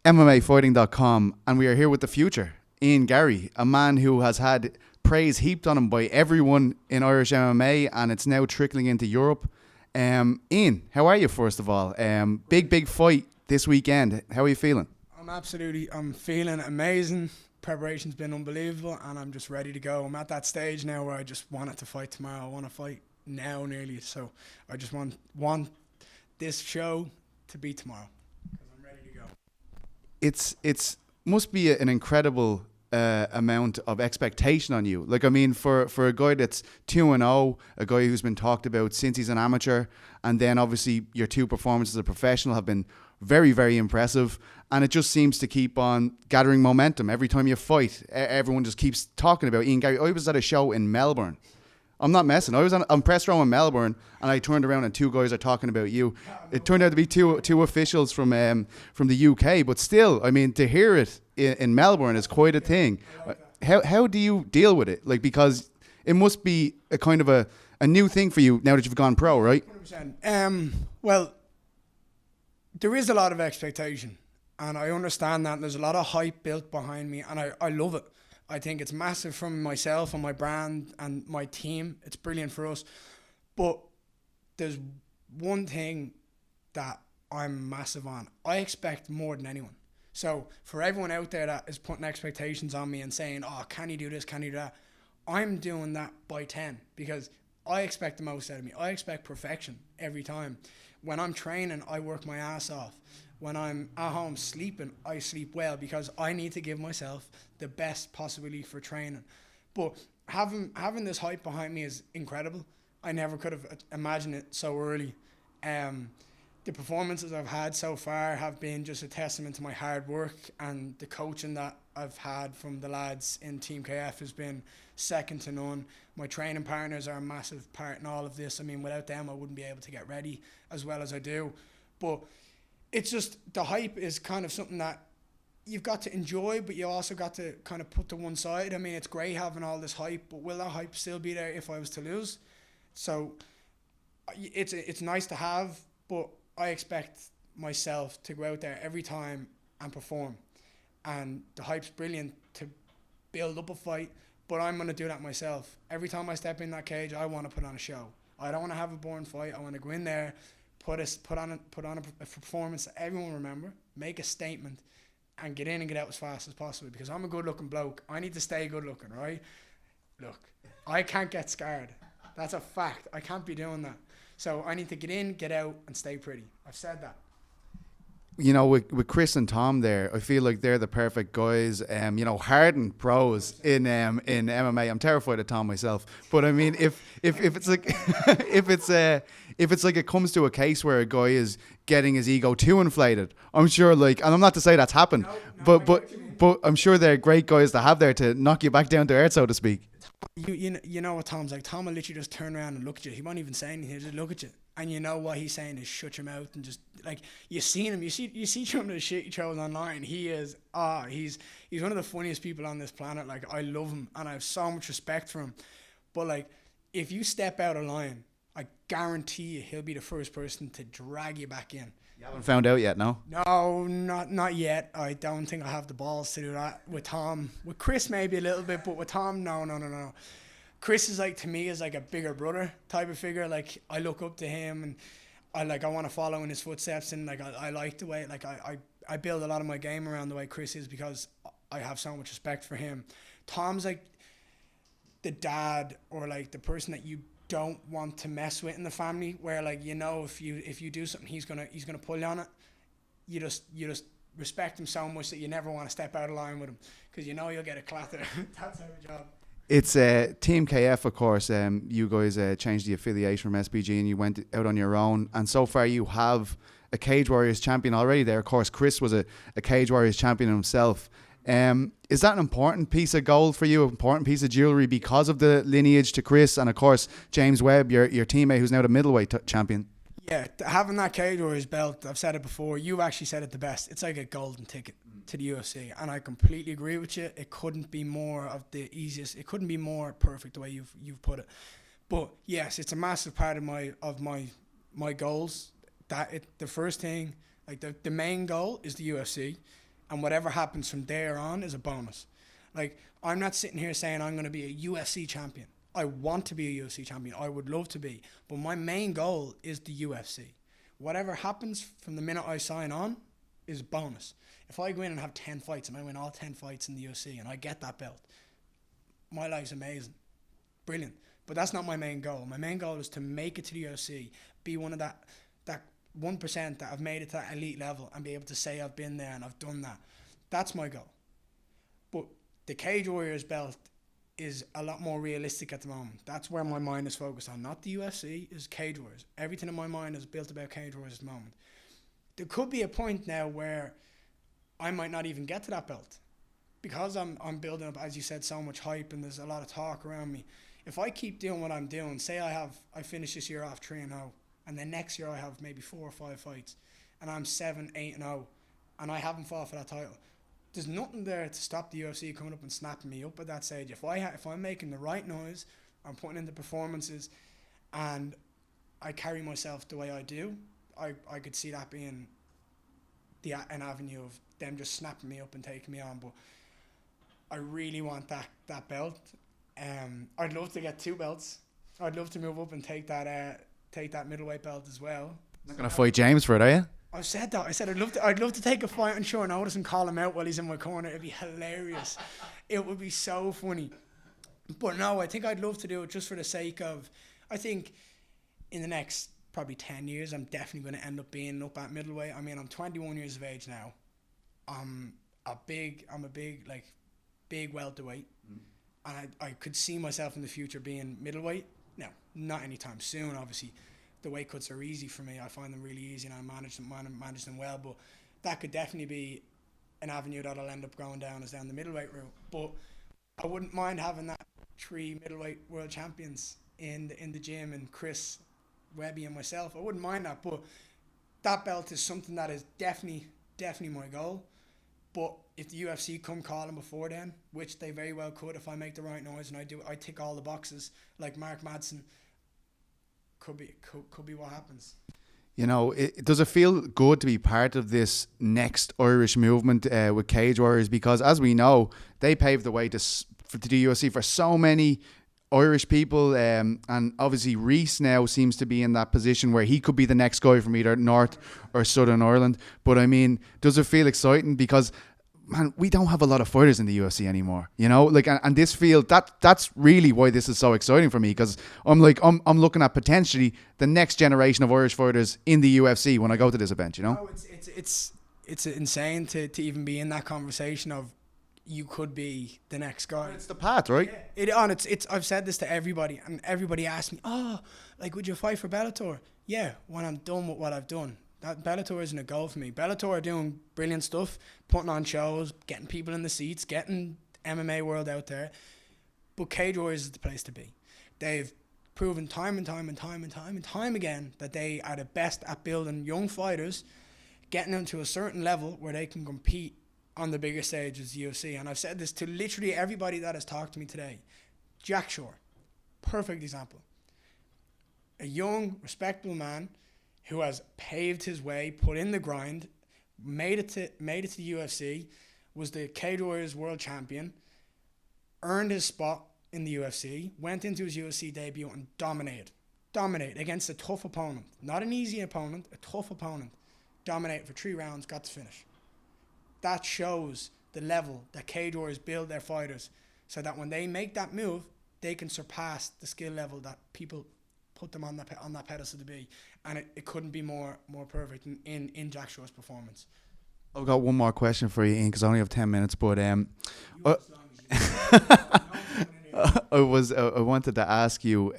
MMAfighting.com, and we are here with the future, Garry, a man who has had praise heaped on him by everyone in Irish MMA, and it's now trickling into Europe. Ian, how are you, first of all? Big fight this weekend. How are you feeling? I'm feeling amazing. Preparation's been unbelievable, and I'm just ready to go. I'm at that stage now where I just wanted to fight tomorrow. I want to fight now nearly, so I just want this show to be tomorrow, because I'm ready to go. It's must be an incredible amount of expectation on you. Like, I mean, for a guy that's 2-0, a guy who's been talked about since he's an amateur, and then obviously your two performances as a professional have been very, very impressive, and it just seems to keep on gathering momentum. Every time you fight, everyone just keeps talking about Ian Garry. I was at a show in Melbourne. I'm not messing. I was on press row in Melbourne, and I turned around and two guys are talking about you. It turned out to be two officials from the UK, but still, I mean, to hear it in Melbourne is quite a thing. How do you deal with it? Like, because it must be a kind of a new thing for you now that you've gone pro, right? 100%. Well, there is a lot of expectation, and I understand that. There's a lot of hype built behind me, and I love it. I think it's massive from myself and my brand and my team. It's brilliant for us. But there's one thing that I'm massive on. I expect more than anyone. So for everyone out there that is putting expectations on me and saying, oh, can you do this, can you do that? I'm doing that by 10, because I expect the most out of me. I expect perfection every time. When I'm training, I work my ass off. When I'm at home sleeping, I sleep well, because I need to give myself the best possibility for training. But having this hype behind me is incredible. I never could have imagined it so early. The performances I've had so far have been just a testament to my hard work, and the coaching that I've had from the lads in Team KF has been second to none. My training partners are a massive part in all of this. I mean, without them, I wouldn't be able to get ready as well as I do. But it's just, the hype is kind of something that you've got to enjoy, but you also got to kind of put to one side. I mean, it's great having all this hype, but will that hype still be there if I was to lose? So it's nice to have, but I expect myself to go out there every time and perform. And the hype's brilliant to build up a fight, but I'm going to do that myself. Every time I step in that cage, I want to put on a show. I don't want to have a boring fight. I want to go in there, put on a performance that everyone remember, make a statement, and get in and get out as fast as possible, because I'm a good-looking bloke. I need to stay good-looking, right? Look, I can't get scarred. That's a fact. I can't be doing that. So I need to get in, get out, and stay pretty. I've said that. You know, with Chris and Tom there, I feel like they're the perfect guys. You know, hardened pros in MMA. I'm terrified of Tom myself, but I mean, if it's like if it's like it comes to a case where a guy is getting his ego too inflated, I'm sure, like, and I'm not to say that's happened, but I'm sure they're great guys to have there to knock you back down to earth, so to speak. You know what Tom's like. Tom will literally just turn around and look at you. He won't even say anything. He'll just look at you, and you know what he's saying is shut your mouth, and just, like, you've seen him. You see some of the shit he throws online. He's one of the funniest people on this planet. Like, I love him, and I have so much respect for him. But, like, if you step out of line, I guarantee you he'll be the first person to drag you back in. You haven't found out yet, no? No, not yet. I don't think I have the balls to do that with Tom. With Chris, maybe a little bit, but with Tom, no. Chris is, like, to me, is like a bigger brother type of figure. Like, I look up to him, and I want to follow in his footsteps, and, like, I like the way, like, I build a lot of my game around the way Chris is, because I have so much respect for him. Tom's like the dad, or like the person that you don't want to mess with in the family, where, like, you know, if you do something, he's gonna pull you on it. You just respect him so much that you never want to step out of line with him, because you know you'll get a clatter. That's our job. It's Team KF, of course. You guys changed the affiliation from SBG, and you went out on your own, and so far you have a Cage Warriors champion already there. Of course, Chris was a Cage Warriors champion himself. Is that an important piece of gold for you, an important piece of jewellery, because of the lineage to Chris, and of course James Webb, your teammate, who's now the middleweight champion? Yeah, having that Cage Warriors belt, I've said it before, you've actually said it the best. It's like a golden ticket to the UFC, and I completely agree with you. It couldn't be more of the easiest. It couldn't be more perfect the way you've put it. But yes, it's a massive part of my goals. The first thing, like the main goal is the UFC. And whatever happens from there on is a bonus. Like, I'm not sitting here saying I'm going to be a UFC champion. I want to be a UFC champion. I would love to be. But my main goal is the UFC. Whatever happens from the minute I sign on is a bonus. If I go in and have 10 fights and I win all 10 fights in the UFC and I get that belt, my life's amazing. Brilliant. But that's not my main goal. My main goal is to make it to the UFC, be one of that 1% that have made it to that elite level and be able to say I've been there and I've done that. That's my goal. But the Cage Warriors belt is a lot more realistic at the moment. That's where my mind is focused on. Not the UFC, is Cage Warriors. Everything in my mind is built about Cage Warriors at the moment. There could be a point now where I might not even get to that belt because I'm building up, as you said, so much hype and there's a lot of talk around me. If I keep doing what I'm doing, say I finish this year off 3-0, and then next year I have maybe 4 or 5 fights, and I'm 7-8-0, and I haven't fought for that title, there's nothing there to stop the UFC coming up and snapping me up at that stage. If I'm making the right noise, I'm putting in the performances, and I carry myself the way I do, I could see that being an avenue of them just snapping me up and taking me on. But I really want that belt. I'd love to get 2 belts. I'd love to move up and take that middleweight belt as well. Not going to fight James for it, are you? I've said that. I said I'd love to take a fight on short notice and call him out while he's in my corner. It'd be hilarious. It would be so funny. But no, I think I'd love to do it just for the sake of, I think in the next probably 10 years, I'm definitely going to end up being up at middleweight. I mean, I'm 21 years of age now. I'm a big welterweight. And I could see myself in the future being middleweight. No, not anytime soon, obviously. The weight cuts are easy for me. I find them really easy and I manage them well. But that could definitely be an avenue that I'll end up going down, is down the middleweight route. But I wouldn't mind having that 3 middleweight world champions in the gym, and Chris Webby and myself. I wouldn't mind that. But that belt is something that is definitely my goal. But if the UFC come calling before then, which they very well could if I make the right noise and I tick all the boxes like Mark Madsen, could be what happens. You know, does it feel good to be part of this next Irish movement with Cage Warriors? Because as we know, they paved the way to the UFC for so many Irish people, and obviously Reese now seems to be in that position where he could be the next guy from either North or Southern Ireland. But I mean, does it feel exciting? Because man, we don't have a lot of fighters in the UFC anymore, you know, like, and this field, that's really why this is so exciting for me, because I'm looking at potentially the next generation of Irish fighters in the UFC when I go to this event, you know. Oh, it's insane to even be in that conversation of you could be the next guy. It's the path, right? Yeah, it's I've said this to everybody, and everybody asks me, oh, like, would you fight for Bellator? Yeah, when I'm done with what I've done. That Bellator isn't a goal for me. Bellator are doing brilliant stuff, putting on shows, getting people in the seats, getting MMA world out there. But Cage Warriors is the place to be. They've proven time and time again that they are the best at building young fighters, getting them to a certain level where they can compete on the bigger stage as the UFC. And I've said this to literally everybody that has talked to me today. Jack Shore, perfect example. A young, respectable man who has paved his way, put in the grind, made it to the UFC, was the Cage Warriors world champion, earned his spot in the UFC, went into his UFC debut and dominated against a tough opponent. Not an easy opponent, a tough opponent. Dominated for 3 rounds, got to finish. That shows the level that Cage Warriors build their fighters, so that when they make that move, they can surpass the skill level that people put them on that pedestal to be. And it couldn't be more perfect in Jack Shore's performance. I've got one more question for you, Ian, because I only have 10 minutes. But I wanted to ask you,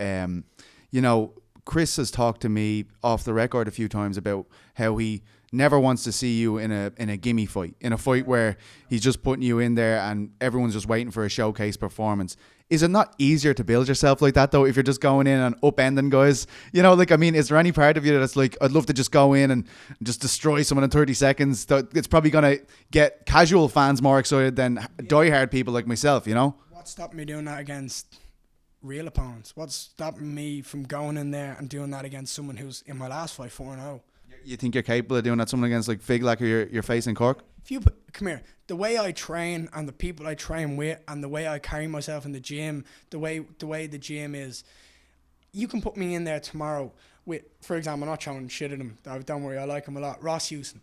you know, Chris has talked to me off the record a few times about how he never wants to see you in a gimme fight, in a fight where he's just putting you in there and everyone's just waiting for a showcase performance. Is it not easier to build yourself like that, though, if you're just going in and upending guys? You know, like, I mean, is there any part of you that's like, I'd love to just go in and just destroy someone in 30 seconds? It's probably going to get casual fans more excited than diehard people like myself, you know? What's stopping me doing that against real opponents? What's stopping me from going in there and doing that against someone who's in my last fight 4-0? You think you're capable of doing that, someone against like Figlak or your face in Cork? come here. The way I train and the people I train with and the way I carry myself in the gym, the way the gym is, you can put me in there tomorrow with, for example, I'm not throwing shit at him. Don't worry, I like him a lot. Ross Houston.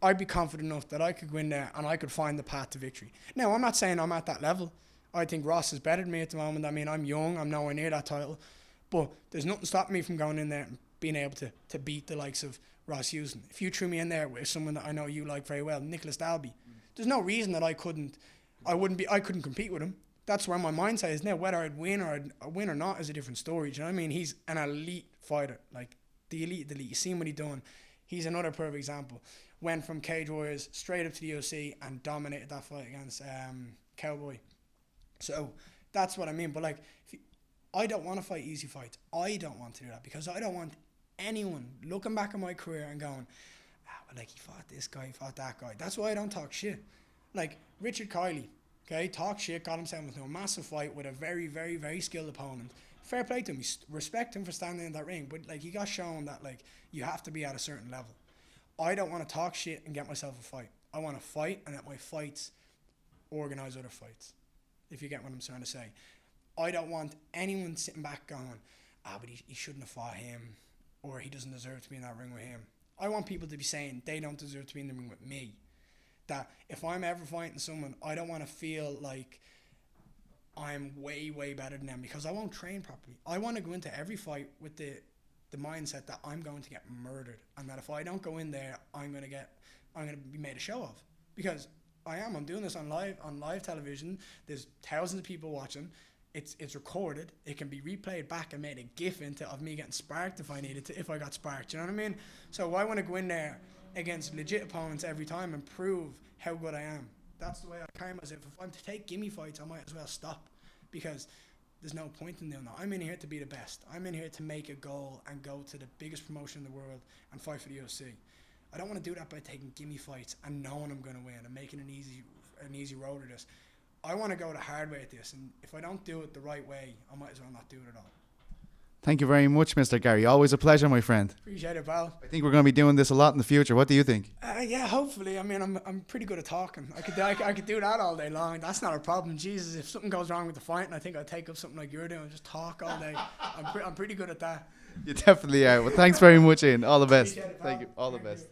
I'd be confident enough that I could go in there and I could find the path to victory. Now, I'm not saying I'm at that level. I think Ross is better than me at the moment. I mean, I'm young. I'm nowhere near that title. But there's nothing stopping me from going in there and being able to beat the likes of Ross Houston. If you threw me in there with someone that I know you like very well, Nicholas Dalby, there's no reason that I couldn't compete with him. That's where my mindset is now. Whether I'd win or not is a different story. Do you know what I mean? He's an elite fighter, like the elite. You seen what he's done. He's another perfect example. Went from Cage Warriors straight up to the UFC and dominated that fight against Cowboy. So that's what I mean. But like, I don't want to fight easy fights. I don't want to do that because I don't want anyone looking back at my career and going, well, like, he fought this guy, he fought that guy. That's why I don't talk shit. Like Richard Kiley, okay, talk shit, got himself into a massive fight with a very, very, very skilled opponent. Fair play to him. Respect him for standing in that ring. But like, he got shown that like you have to be at a certain level. I don't want to talk shit and get myself a fight. I want to fight and let my fights organize other fights. If you get what I'm trying to say. I don't want anyone sitting back going, but he shouldn't have fought him, or he doesn't deserve to be in that ring with him. I want people to be saying they don't deserve to be in the ring with me. That if I'm ever fighting someone, I don't want to feel like I'm way, way better than them because I won't train properly. I want to go into every fight with the mindset that I'm going to get murdered, and that if I don't go in there, I'm going to be made a show of, because I'm doing this on live television. There's thousands of people watching. It's recorded. It can be replayed back and made a GIF of me getting sparked if I needed to, if I got sparked. You know what I mean? So I want to go in there against legit opponents every time and prove how good I am. That's the way I carry myself. If I'm to take gimme fights, I might as well stop, because there's no point in doing that. I'm in here to be the best. I'm in here to make a goal and go to the biggest promotion in the world and fight for the UFC. I don't want to do that by taking gimme fights and knowing I'm going to win and making an easy road of this. I want to go the hard way at this, and if I don't do it the right way, I might as well not do it at all. Thank you very much, Mr. Garry. Always a pleasure, my friend. Appreciate it, pal. I think we're going to be doing this a lot in the future. What do you think? Yeah, hopefully. I mean, I'm pretty good at talking. I could do that all day long. That's not a problem. Jesus, if something goes wrong with the fight, and I think I'd take up something like you're doing and just talk all day. I'm pretty good at that. You definitely are. Well, thanks very much, Ian. All the best. Appreciate it, pal. Thank you. All the best.